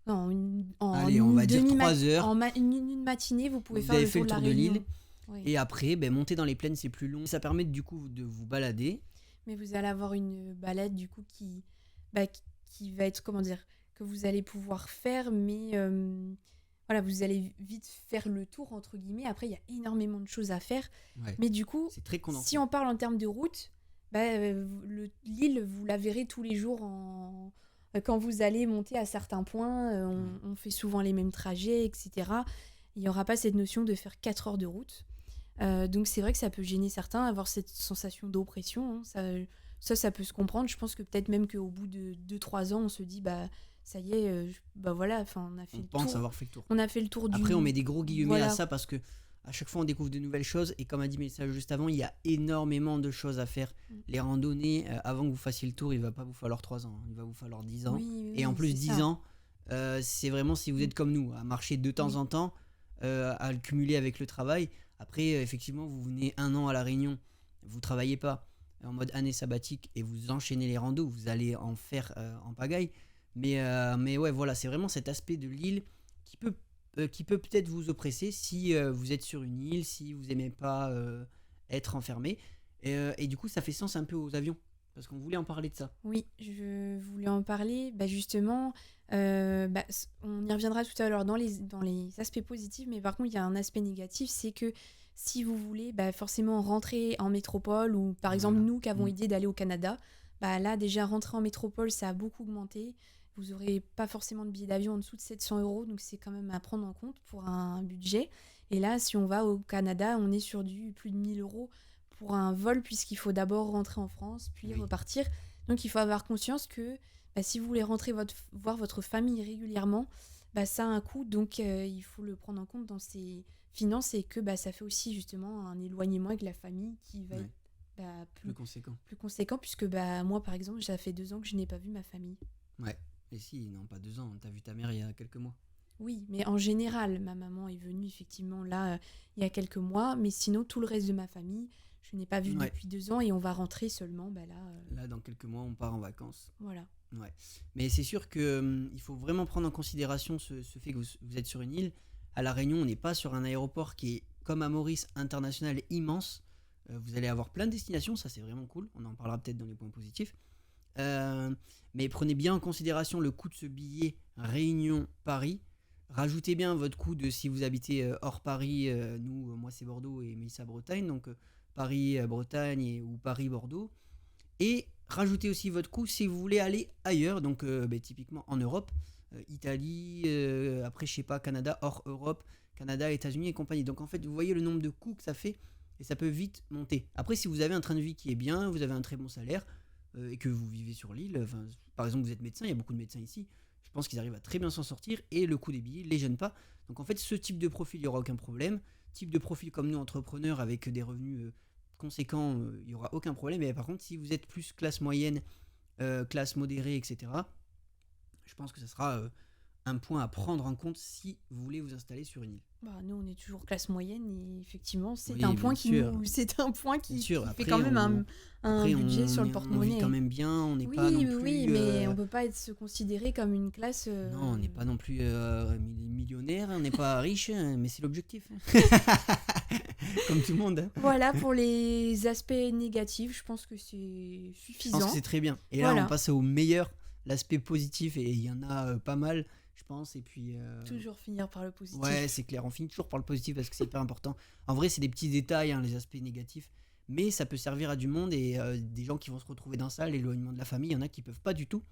Non, en Allez, on une va dire 3 heures. une matinée, vous pouvez Vous faire avez le fait tour le de la tour de Réunion. l'île. Oui. Et après, monter dans les plaines, c'est plus long. Ça permet du coup de vous balader. Mais vous allez avoir une balade du coup qui va être, comment dire, que vous allez pouvoir faire, mais voilà, vous allez vite faire le tour, entre guillemets. Après, il y a énormément de choses à faire. Ouais. Mais du coup, C'est très condensé. si on parle en termes de route, l'île, vous la verrez tous les jours quand vous allez monter à certains points. On fait souvent les mêmes trajets, etc. Il n'y aura pas cette notion de faire 4 heures de route. Donc c'est vrai que ça peut gêner certains, avoir cette sensation d'oppression, hein. Ça peut se comprendre. Je pense que peut-être même qu'au bout de 2-3 ans, on se dit, bah ça y est, bah voilà, on a fait On le pense tour. avoir fait le tour. On a fait le tour du... Après, on met des gros guillemets à Voilà. ça parce que à chaque fois, on découvre de nouvelles choses. Et comme a dit Mélissa juste avant, il y a énormément de choses à faire. Les randonnées, avant que vous fassiient le tour, il va pas vous falloir 3 ans, hein. Il va vous falloir 10 ans. Oui, Et en plus, c'est 10 ça. ans, c'est vraiment si vous êtes comme nous, à marcher de temps Oui. en temps, à le cumuler avec le travail. Après, effectivement, vous venez 1 an à La Réunion, vous travaillez pas, en mode année sabbatique, et vous enchaînez les randos, vous allez en faire en pagaille. Mais ouais, voilà, c'est vraiment cet aspect de l'île qui peut peut-être vous oppresser si vous êtes sur une île, si vous aimez pas être enfermé. Et du coup, ça fait sens un peu aux avions, parce qu'on voulait en parler de ça. Oui, je voulais en parler. Justement, on y reviendra tout à l'heure dans les aspects positifs, mais par contre, il y a un aspect négatif, c'est que si vous voulez forcément rentrer en métropole, ou par exemple Voilà. nous qui avons idée d'aller au Canada, là déjà rentrer en métropole, ça a beaucoup augmenté. Vous n'aurez pas forcément de billets d'avion en dessous de 700 euros, donc c'est quand même à prendre en compte pour un budget. Et là, si on va au Canada, on est sur du plus de 1000 euros pour un vol, puisqu'il faut d'abord rentrer en France, puis Oui. repartir. Donc il faut avoir conscience que si vous voulez rentrer voir votre famille régulièrement, ça a un coût, donc il faut le prendre en compte dans ses finances, et que ça fait aussi justement un éloignement avec la famille qui va Ouais. être Plus conséquent. plus conséquent, puisque moi par exemple, ça fait 2 ans que je n'ai pas vu ma famille. Ouais. Et si, non, pas 2 ans, t'as vu ta mère il y a quelques mois. Oui, mais en général, ma maman est venue effectivement là il y a quelques mois, mais sinon tout le reste de ma famille, je n'ai pas vu Ouais. depuis 2 ans, et on va rentrer seulement là. Là, dans quelques mois, on part en vacances. Voilà. Ouais. Mais c'est sûr que il faut vraiment prendre en considération ce fait que vous êtes sur une île. À La Réunion, on n'est pas sur un aéroport qui est comme à Maurice, international, immense. Vous allez avoir plein de destinations, ça c'est vraiment cool. On en parlera peut-être dans les points positifs. Mais prenez bien en considération le coût de ce billet Réunion-Paris. Rajoutez bien votre coût de si vous habitez hors Paris. Moi c'est Bordeaux et Mélissa Bretagne, donc Paris-Bretagne ou Paris-Bordeaux. Et rajoutez aussi votre coût si vous voulez aller ailleurs, donc typiquement en Europe, Italie, après je sais pas, Canada, hors Europe, Canada, États-Unis et compagnie. Donc en fait, vous voyez le nombre de coûts que ça fait et ça peut vite monter. Après, si vous avez un train de vie qui est bien, vous avez un très bon salaire et que vous vivez sur l'île, par exemple, vous êtes médecin, il y a beaucoup de médecins ici, je pense qu'ils arrivent à très bien s'en sortir et le coût des billets les gêne pas. Donc en fait, ce type de profil, il n'y aura aucun problème. Type de profil comme nous, entrepreneurs, avec des revenus conséquents, il n'y aura aucun problème. Et par contre, si vous êtes plus classe moyenne, classe modérée, etc., je pense que ça sera un point à prendre en compte si vous voulez vous installer sur une île. Bah, nous, on est toujours classe moyenne et effectivement, c'est Oui, un bien point sûr. c'est un point Bien qui sûr. fait Après, quand même un après, budget sur le on vit porte-monnaie. quand même bien, on n'est Oui, pas non oui, plus... oui, mais on peut pas se considérer comme une classe. Non, on n'est pas non plus millionnaire, on n'est pas riche, mais c'est l'objectif. Comme tout le monde. Hein. Voilà pour les aspects négatifs, je pense que c'est Je suffisant. pense que c'est très bien. Et là, Voilà. on passe au meilleur, l'aspect positif, et il y en a pas mal, je pense. Et puis, Toujours finir par le positif. ouais, c'est clair, on finit toujours par le positif parce que c'est hyper important. En vrai, c'est des petits détails, hein, les aspects négatifs, mais ça peut servir à du monde et des gens qui vont se retrouver dans ça, l'éloignement de la famille, il y en a qui peuvent pas du tout.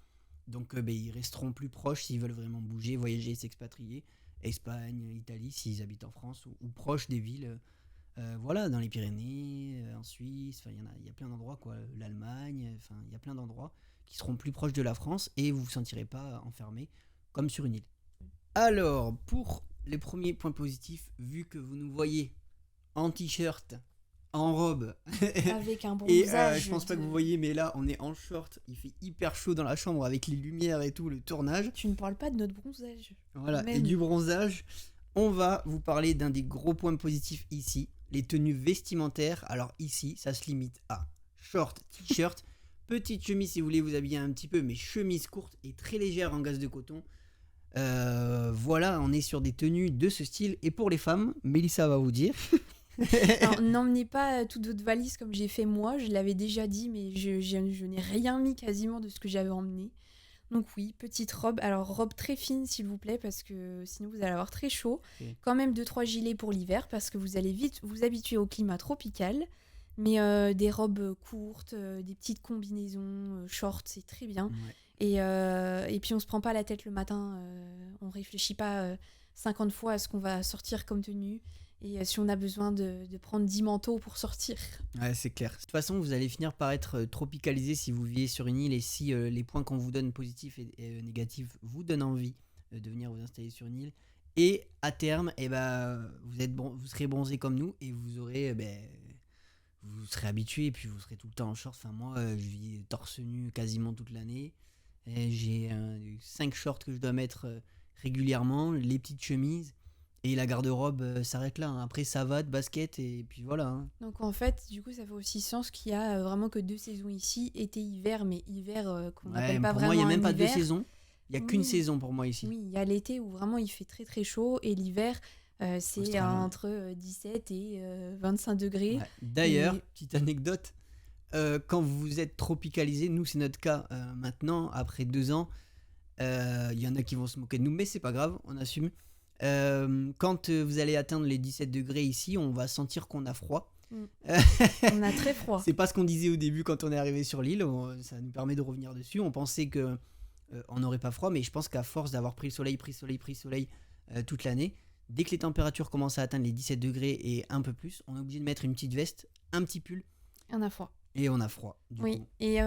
Donc, ils resteront plus proches s'ils veulent vraiment bouger, voyager, s'expatrier. Espagne, Italie, s'ils habitent en France ou proches des villes. Voilà, dans les Pyrénées, en Suisse, il y a plein d'endroits, quoi. L'Allemagne, il y a plein d'endroits qui seront plus proches de la France et vous vous sentirez pas enfermé comme sur une île. Alors, pour les premiers points positifs, vu que vous nous voyez en t-shirt, en robe, Avec un et bronzage. je pense pas que vous voyez, mais là on est en short, il fait hyper chaud dans la chambre avec les lumières et tout, le tournage. Tu ne parles pas de notre bronzage. Voilà, et Même. du bronzage, on va vous parler d'un des gros points positifs ici, les tenues vestimentaires. Alors ici, ça se limite à short, t-shirt, petite chemise si vous voulez vous habiller un petit peu, mais chemise courte et très légère en gaze de coton. Voilà, on est sur des tenues de ce style. Et pour les femmes, Mélissa va vous dire. Alors, n'emmenez pas toute votre valise comme j'ai fait moi, je l'avais déjà dit, mais je n'ai rien mis quasiment de ce que j'avais emmené. Donc oui, petite robe. Alors robe très fine s'il vous plaît, parce que sinon vous allez avoir très chaud. Ok. Quand même 2-3 gilets pour l'hiver, parce que vous allez vite vous habituer au climat tropical. Mais des robes courtes, des petites combinaisons, shorts, c'est très bien. Ouais. Et puis on se prend pas la tête le matin, on réfléchit pas 50 fois à ce qu'on va sortir comme tenue. Et si on a besoin de prendre 10 manteaux pour sortir. Ouais, c'est clair. De toute façon, vous allez finir par être tropicalisé si vous vivez sur une île et si les points qu'on vous donne positifs et négatifs vous donnent envie de venir vous installer sur une île. Et à terme, vous serez bronzé comme nous et vous aurez, vous serez habitué et puis vous serez tout le temps en short. Enfin, moi, je vis torse nu quasiment toute l'année. Et j'ai 5 shorts que je dois mettre régulièrement, les petites chemises. Et la garde-robe s'arrête là. Hein. Après, savate, basket, et puis voilà. Hein. Donc en fait, du coup, ça fait aussi sens qu'il y a vraiment que 2 saisons ici, été-hiver, mais hiver qu'on n'appelle pas pour vraiment moi, il n'y a même un pas deux hiver. saisons. Il n'y a qu'une Oui. saison pour moi ici. Oui, il y a l'été où vraiment il fait très très chaud, et l'hiver, c'est Australie. entre 17 et 25 degrés. Ouais. D'ailleurs, Et- petite anecdote, quand vous êtes tropicalisé, nous c'est notre cas maintenant, après 2 ans, il y en a qui vont se moquer de nous, mais c'est pas grave, on assume. Quand vous allez atteindre les 17 degrés ici, on va sentir qu'on a froid. On a très froid. C'est pas ce qu'on disait au début quand on est arrivé sur l'île, ça nous permet de revenir dessus. On pensait que on n'aurait pas froid, mais je pense qu'à force d'avoir pris le soleil toute l'année, dès que les températures commencent à atteindre les 17 degrés et un peu plus, on est obligé de mettre une petite veste, un petit pull, On a froid. et on a froid. Du Oui, coup. et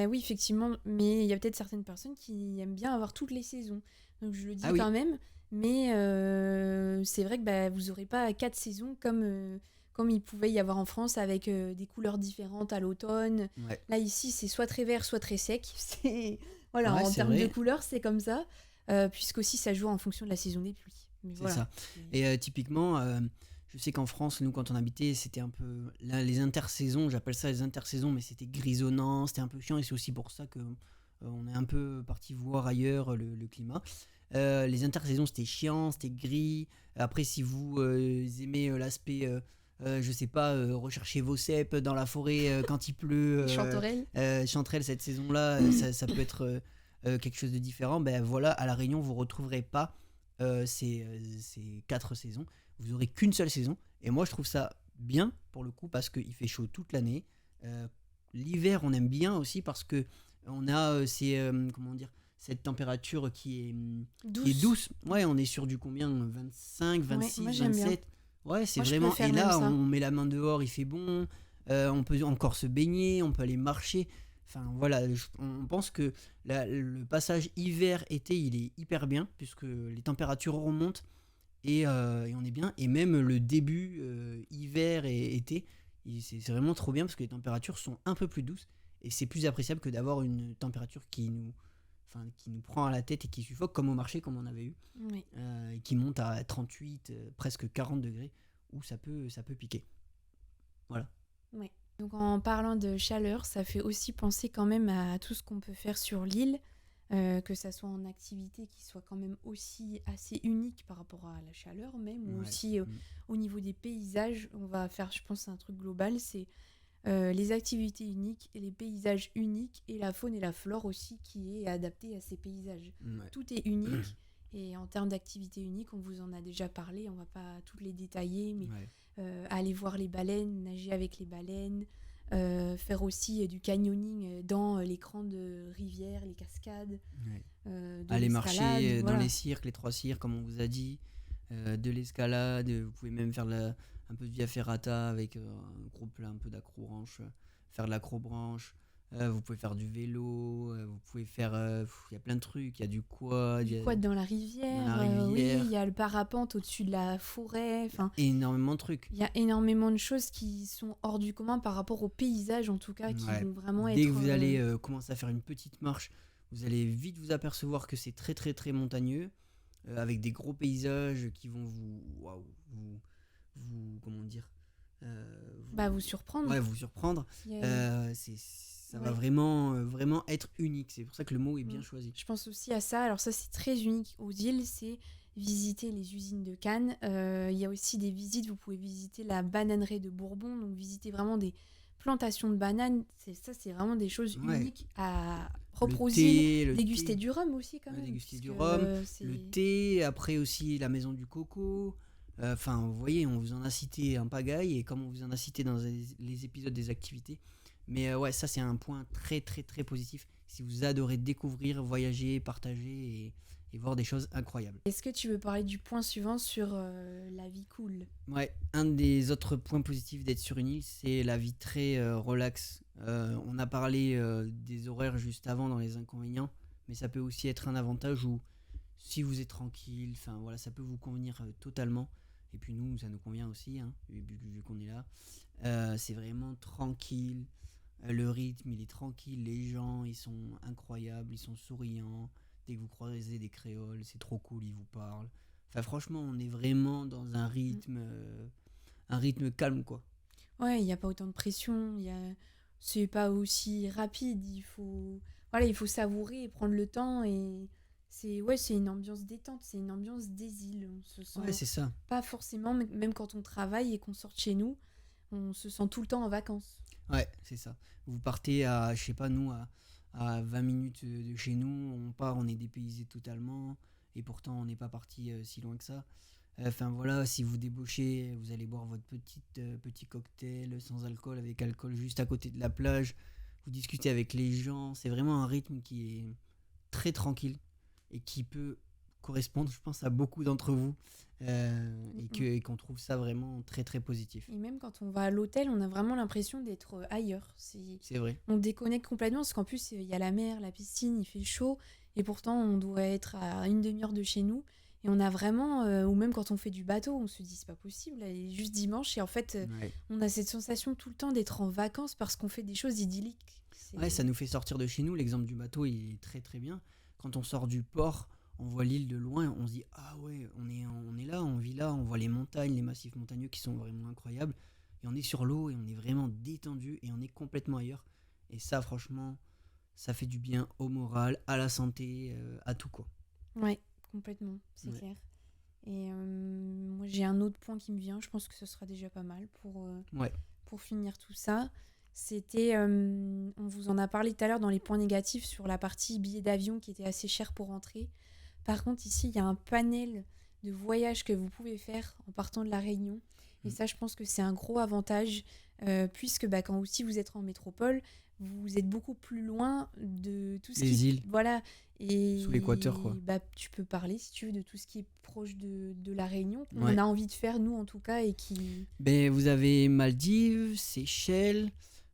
oui, effectivement, mais il y a peut-être certaines personnes qui aiment bien avoir toutes les saisons. Donc je le dis Ah oui. quand même, mais c'est vrai que vous n'aurez pas 4 saisons comme il pouvait y avoir en France avec des couleurs différentes à l'automne. Ouais. Là, ici, c'est soit très vert, soit très sec. Voilà, Ouais, en c'est termes vrai. de couleurs, c'est comme ça, puisqu'aussi ça joue en fonction de la saison des pluies. Mais C'est voilà. ça. Et typiquement, je sais qu'en France, nous, quand on habitait, c'était un peu. Là, les intersaisons, j'appelle ça les intersaisons, mais c'était grisonnant, c'était un peu chiant, et c'est aussi pour ça que on est un peu parti voir ailleurs le climat. Les intersaisons, c'était chiant, c'était gris. Après, si vous aimez l'aspect. Je sais pas, rechercher vos cèpes dans la forêt quand il pleut. Chanterelle. Chanterelle, cette saison-là, ça peut être quelque chose de différent. Ben voilà, à La Réunion, vous retrouverez pas ces 4 saisons. Vous aurez qu'une seule saison. Et moi, je trouve ça bien pour le coup parce qu'il fait chaud toute l'année. l'hiver, on aime bien aussi parce que on a comment dire, cette température qui est douce. Ouais, on est sur du combien? 25, Ouais, 26, moi j'aime bien. 27. Ouais, c'est Moi je vraiment. préfère Et même là, ça. on met la main dehors, il fait bon. On peut encore se baigner, on peut aller marcher. Enfin voilà, on pense que le passage hiver-été, il est hyper bien puisque les températures remontent et on est bien. Et même le début hiver et été, c'est vraiment trop bien parce que les températures sont un peu plus douces et c'est plus appréciable que d'avoir une température qui nous prend à la tête et qui suffoque comme au marché, comme on avait eu, Oui. et qui monte à 38, presque 40 degrés, où ça peut piquer. Voilà. Ouais. Donc en parlant de chaleur, ça fait aussi penser quand même à tout ce qu'on peut faire sur l'île, que ça soit en activité qui soit quand même aussi assez unique par rapport à la chaleur même, ou Ouais. aussi au niveau des paysages. On va faire, je pense, un truc global, c'est les activités uniques et les paysages uniques et la faune et la flore aussi qui est adaptée à ces paysages. Ouais. Tout est unique et en termes d'activités uniques, on vous en a déjà parlé, on va pas toutes les détailler, mais Ouais. aller voir les baleines, nager avec les baleines, faire aussi du canyoning dans les grandes rivières, les cascades, Ouais. de Aller l'escalade, marcher dans voilà. les cirques, les 3 cirques, comme on vous a dit, de l'escalade, vous pouvez même faire un peu de via ferrata avec un gros plat, un peu d'accrobranche, faire de l'accrobranche, vous pouvez faire du vélo, vous pouvez faire, il y a plein de trucs, il y a du quad, Du il y a quad dans la dans rivière, la oui, il rivière, y a le parapente au-dessus de la forêt, il y a enfin, énormément de trucs. il y a énormément de choses qui sont hors du commun par rapport au paysage, en tout cas, qui Ouais. vont vraiment Dès que être... vous allez commencer à faire une petite marche, vous allez vite vous apercevoir que c'est très très très montagneux, avec des gros paysages qui vont waouh, comment dire, bah, vous ouais, surprendre. vous surprendre. Il y a- Ça va ouais. vraiment être unique. C'est pour ça que le mot est bien Mm. choisi. Je pense aussi à ça. Alors ça, c'est très unique aux îles, c'est visiter les usines de Cannes. Il y a aussi des visites, vous pouvez visiter la bananerie de Bourbon, donc visiter vraiment des plantations de bananes. C'est vraiment des choses Ouais. uniques à Le propres aux îles. thé, le Déguster thé, du rhum aussi quand même, déguster parce du que rhum, c'est... le thé, après aussi la maison du coco. Enfin, vous voyez, on vous en a cité un pagaille et comme on vous en a cité dans les épisodes des activités. Mais ouais, ça c'est un point très très très positif. Si vous adorez découvrir, voyager, partager et voir des choses incroyables. Est-ce que tu veux parler du point suivant sur la vie cool? Ouais, un des autres points positifs d'être sur une île, c'est la vie très relax. On a parlé des horaires juste avant dans les inconvénients, mais ça peut aussi être un avantage où si vous êtes tranquille, enfin voilà, ça peut vous convenir totalement. Et puis nous, ça nous convient aussi, hein, vu qu'on est là. C'est vraiment tranquille. Le rythme, il est tranquille. Les gens, ils sont incroyables, ils sont souriants. Dès que vous croisez des créoles, c'est trop cool, ils vous parlent. Enfin, franchement, on est vraiment dans un rythme calme, quoi. Ouais, il n'y a pas autant de pression, c'est pas aussi rapide, voilà, il faut savourer et prendre le temps et c'est une ambiance détente, c'est une ambiance des îles, on se sent Ouais, c'est ça. pas forcément, même quand on travaille et qu'on sort de chez nous, on se sent tout le temps en vacances. Ouais, c'est ça. Vous partez je sais pas, nous, à 20 minutes de chez nous, on part, on est dépaysé totalement, et pourtant on n'est pas parti si loin que ça. Enfin voilà, si vous débauchez, vous allez boire votre petit cocktail sans alcool, avec alcool juste à côté de la plage, vous discutez avec les gens, c'est vraiment un rythme qui est très tranquille et qui peut correspondre, je pense, à beaucoup d'entre vous, Mm. et qu'on trouve ça vraiment très très positif. Et même quand on va à l'hôtel, on a vraiment l'impression d'être ailleurs. C'est vrai. On déconnecte complètement parce qu'en plus, il y a la mer, la piscine, il fait chaud. Et pourtant, on doit être à une demi-heure de chez nous. Et on a vraiment, ou même quand on fait du bateau, on se dit c'est pas possible, là, il est juste dimanche. Et en fait, Ouais. on a cette sensation tout le temps d'être en vacances parce qu'on fait des choses idylliques. Ouais, ça nous fait sortir de chez nous. L'exemple du bateau, il est très très bien. Quand on sort du port, on voit l'île de loin, on se dit ah ouais, on est là, on vit là, on voit les montagnes, les massifs montagneux qui sont vraiment incroyables. Et on est sur l'eau et on est vraiment détendu et on est complètement ailleurs. Et ça, franchement, ça fait du bien au moral, à la santé, à tout quoi. Ouais, complètement, c'est Ouais. clair. Et moi, j'ai un autre point qui me vient, je pense que ce sera déjà pas mal Ouais. pour finir tout ça. C'était, on vous en a parlé tout à l'heure dans les points négatifs sur la partie billets d'avion qui était assez cher pour rentrer. Par contre, ici, il y a un panel de voyages que vous pouvez faire en partant de la Réunion. Et ça, je pense que c'est un gros avantage, puisque quand aussi vous êtes en métropole, vous êtes beaucoup plus loin de tout ce Les îles. Voilà. Et Sous l'équateur, quoi. tu peux parler, si tu veux, de tout ce qui est proche de la Réunion, qu'on Ouais. a envie de faire, nous, en tout cas, et qui... Vous avez Maldives, Seychelles,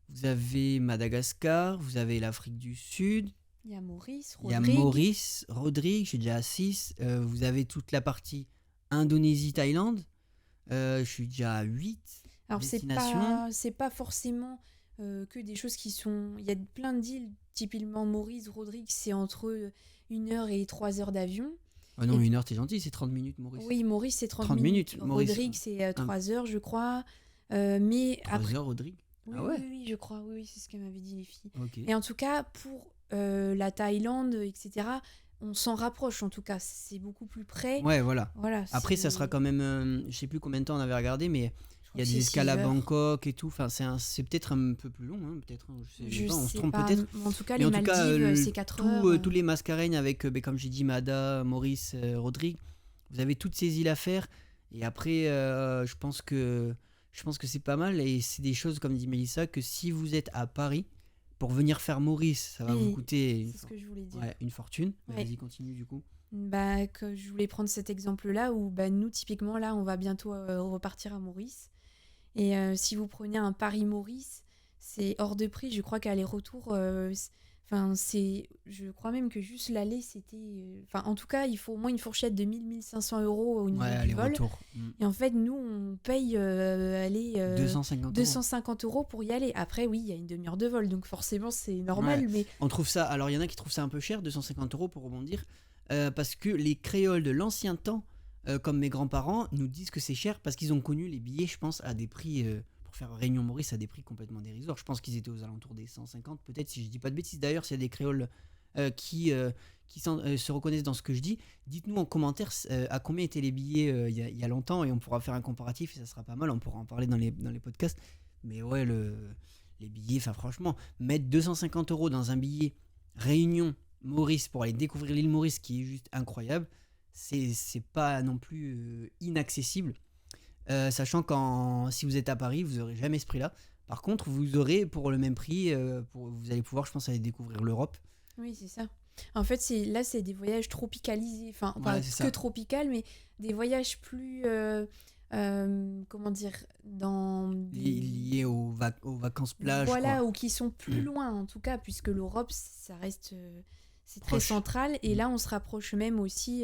vous avez Madagascar, vous avez l'Afrique du Sud, Il y a Maurice, il y a Rodrigue. Maurice, Rodrigue, j'ai déjà 6. Vous avez toute la partie Indonésie, Thaïlande. Je suis déjà à 8 Alors, c'est destinations. pas forcément que des choses qui sont... Il y a plein d'îles, typiquement Maurice, Rodrigue, c'est entre 1 heure et 3 heures d'avion. Oh non, Et- 1 heure, t'es gentil, c'est 30 minutes, Maurice. Oui, Maurice, c'est 30 30 minutes. minutes, Maurice. Rodrigue, c'est 3 heures, je crois. Mais 3 après... heures, Rodrigue. Oui, Ah ouais. oui, je crois. Oui, c'est ce qu'elle m'avait dit, les filles. Ok. Et en tout cas, pour la Thaïlande, etc., on s'en rapproche, en tout cas. C'est beaucoup plus près. Ouais, voilà. Voilà, Après, ça c'est- sera quand même, je sais plus combien de temps on avait regardé, mais je crois il y a que des c'est escales 6 à heures. Bangkok et tout. Enfin, c'est peut-être un peu plus long, hein, peut-être. Je sais Je pas, on se sais trompe pas. peut-être. Mais en tout cas, Mais les en tout cas, Maldives, c'est 4 tout, heures. tous les mascareignes avec, comme j'ai dit, Mada, Maurice, Rodrigue, vous avez toutes ces îles à faire. Et après, je pense que c'est pas mal. Et c'est des choses, comme dit Mélissa, que si vous êtes à Paris, pour venir faire Maurice, ça va Oui, vous coûter C'est ce que je voulais dire. une fortune. Ouais. Vas-y, continue du coup. Que je voulais prendre cet exemple-là où nous, typiquement, là, on va bientôt repartir à Maurice. Et si vous prenez un Paris-Maurice, c'est hors de prix. Je crois qu'aller-retour, je crois même que juste l'aller, c'était... en tout cas, il faut au moins une fourchette de 1 000-1 500 € au niveau Ouais, du vol. aller-retour. Et en fait, nous, on paye 250 €. 250 € pour y aller. Après, oui, il y a une demi-heure de vol, donc forcément, c'est normal. Mais On trouve ça. Alors, il y en a qui trouvent ça un peu cher, 250 € pour rebondir, parce que les créoles de l'ancien temps, comme mes grands-parents, nous disent que c'est cher parce qu'ils ont connu les billets, je pense, à des prix, pour faire Réunion Maurice, à des prix complètement dérisoires. Je pense qu'ils étaient aux alentours des 150, peut-être, si je dis pas de bêtises. D'ailleurs, s'il y a des créoles qui se reconnaissent dans ce que je dis, dites-nous en commentaire à combien étaient les billets il y a longtemps, et on pourra faire un comparatif et ça sera pas mal. On pourra en parler dans les podcasts. Mais ouais, les billets, enfin franchement, mettre 250 € dans un billet Réunion Maurice pour aller découvrir l'île Maurice, qui est juste incroyable, c'est pas non plus inaccessible. Sachant que si vous êtes à Paris, vous n'aurez jamais ce prix-là. Par contre, vous aurez pour le même prix, vous allez pouvoir, je pense, aller découvrir l'Europe. oui, c'est ça. En fait, c'est des voyages tropicalisés. Enfin, pas Ouais, c'est que ça. tropical, mais des voyages plus... comment dire, dans Lié aux vacances plages. voilà, Quoi. ou qui sont plus loin en tout cas, puisque l'Europe, ça reste, c'est très Proche. central. Et là, on se rapproche même aussi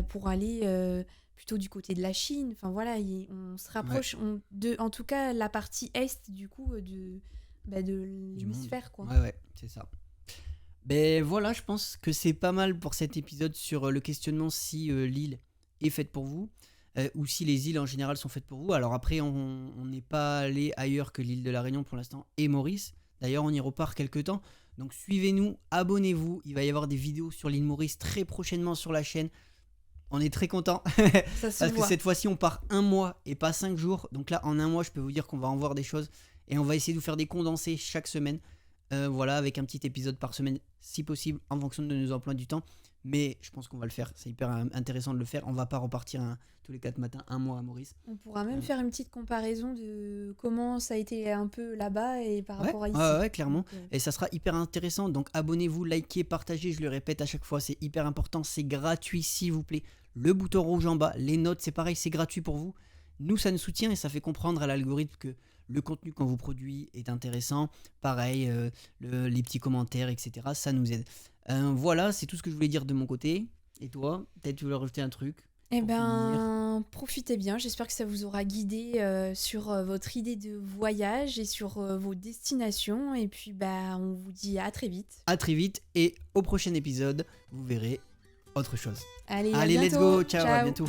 pour aller plutôt du côté de la Chine. Enfin voilà, on se rapproche en tout cas la partie est du coup de l'hémisphère quoi. Ouais, c'est ça. Ben voilà, je pense que c'est pas mal pour cet épisode sur le questionnement si l'île est faite pour vous, ou si les îles en général sont faites pour vous. Alors après, on n'est pas allé ailleurs que l'île de la Réunion pour l'instant et Maurice. D'ailleurs, on y repart quelques temps. Donc suivez-nous, abonnez-vous. Il va y avoir des vidéos sur l'île Maurice très prochainement sur la chaîne. On est très contents Ça se parce que voit. cette fois-ci, on part 1 mois et pas 5 jours. Donc là, en 1 mois, je peux vous dire qu'on va en voir des choses. Et on va essayer de vous faire des condensés chaque semaine. Voilà, avec un petit épisode par semaine, si possible, en fonction de nos emplois du temps. Mais je pense qu'on va le faire. C'est hyper intéressant de le faire. On va pas repartir tous les 4 matins, 1 mois à Maurice. On pourra même faire une petite comparaison de comment ça a été un peu là-bas et par rapport à ici. Ouais, clairement. Donc, Et ça sera hyper intéressant. Donc abonnez-vous, likez, partagez. Je le répète à chaque fois, c'est hyper important. C'est gratuit, s'il vous plaît. Le bouton rouge en bas, les notes, c'est pareil, c'est gratuit pour vous. Nous, ça nous soutient et ça fait comprendre à l'algorithme que le contenu qu'on vous produit est intéressant. Pareil, les petits commentaires, etc. Ça nous aide. Voilà, c'est tout ce que je voulais dire de mon côté. Et toi, peut-être tu voulais rajouter un truc? Eh pour ben, profitez bien. J'espère que ça vous aura guidé sur votre idée de voyage et sur vos destinations. Et puis, on vous dit à très vite. À très vite et au prochain épisode, vous verrez autre chose. Allez, Allez, à let's bientôt. go, ciao, à bientôt.